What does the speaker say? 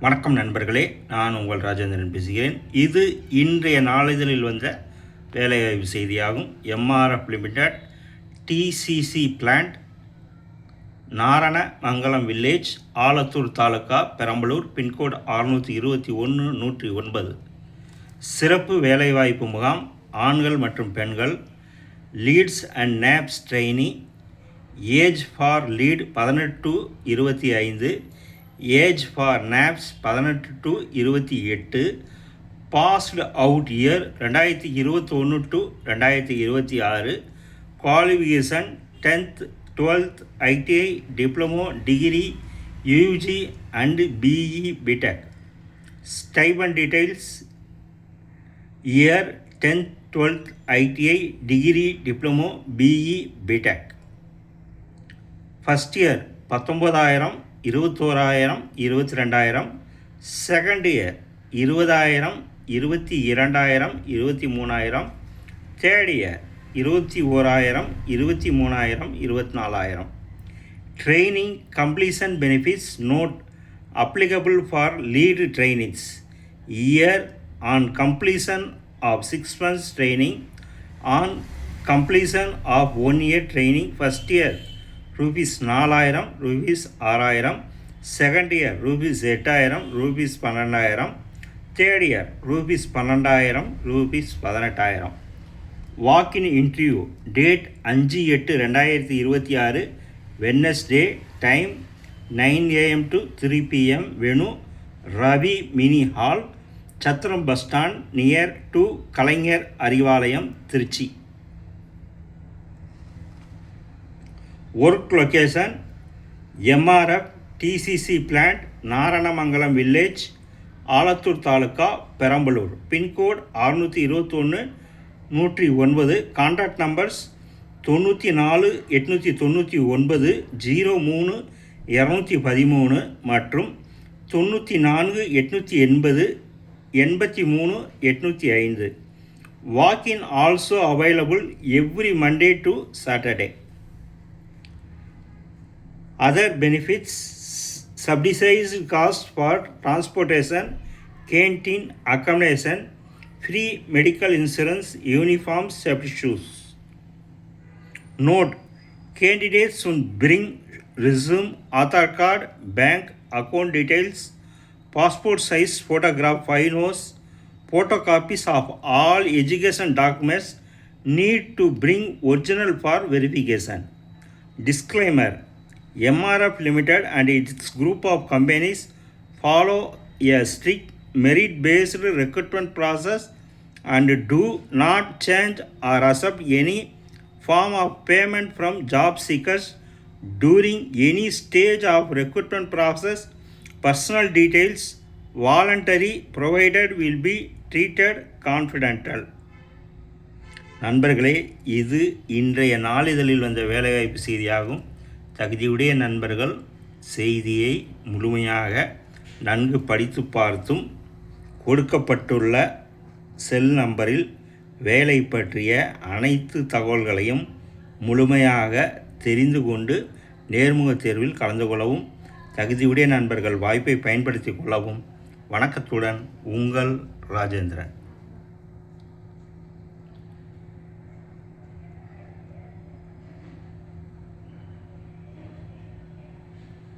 வணக்கம் நண்பர்களே, நான் உங்கள் ராஜேந்திரன் பேசுகிறேன். இது இன்றைய நாளிதழில் வந்த வேலைவாய்ப்பு செய்தியாகும். MRF limited TCC plant, Naranamangalam village, Alathur taluka, Perambalur, pin code 621-109. சிறப்பு வேலைவாய்ப்பு முகாம். ஆண்கள் மற்றும் பெண்கள். Leads and NAPS trainee. Age for lead 18 to 25, age for NAPS 18 to 28. Passed out year 2021 to 2026. Qualification 10th 12th ITI diploma degree UG and BE BTech. Stipend details: year 10th 12th ITI degree diploma BE BTech. First year 19,000, 21,000, 22,000. Second year 20,000, 22,000, 23,000. Third year 21,000, 23,000, 24,000. Training completion benefits not applicable for lead trainees. Year on completion of 6 months training. On completion of 1 year training, first year rupees 4,000, rupees 6,000. Second year rupees 8,000, rupees 12,000. Third year rupees 12,000, rupees 18,000. Walk-in interview date 5/8/2026, Wednesday. Time 9 AM to 3 PM. Venue Ravi Mini Hall, Chatram Bus Stand near to Kalaignar Arivalayam, Trichy. Work location: MRF TCC plant, Naranamangalam village, Alathur taluka, Perambalur. Pincode 621-109. Contact numbers 94-899 03-213 மற்றும் 94-880 83-805. Walk-in also available every Monday to Saturday. Other benefits: subsidized cost for transportation, canteen, accommodation, free medical insurance, uniform, safety shoes. Note: candidates should bring resume, Aadhaar card, bank account details, passport size photograph 5 notes, photocopies of all education documents. Need to bring original for verification. Disclaimer: MRF Limited and its group of companies follow a strict merit-based recruitment process and do not change or accept any form of payment from job seekers during any stage of recruitment process. Personal details voluntary provided will be treated confidential. நண்பர்களே, இது இன்றைய நாளிதழில் வந்த வேலைவாய்ப்பு செய்தியாகும். தகுதியுடைய நண்பர்கள் செய்தியை முழுமையாக நன்கு படித்து பார்த்தும் கொடுக்கப்பட்டுள்ள செல் நம்பரில் வேலை பற்றிய அனைத்து தகவல்களையும் முழுமையாக தெரிந்து கொண்டு நேர்முக தேர்வில் கலந்து கொள்ளவும். தகுதியுடைய நண்பர்கள் வாய்ப்பை பயன்படுத்தி கொள்ளவும். வணக்கத்துடன் உங்கள் ராஜேந்திரன்.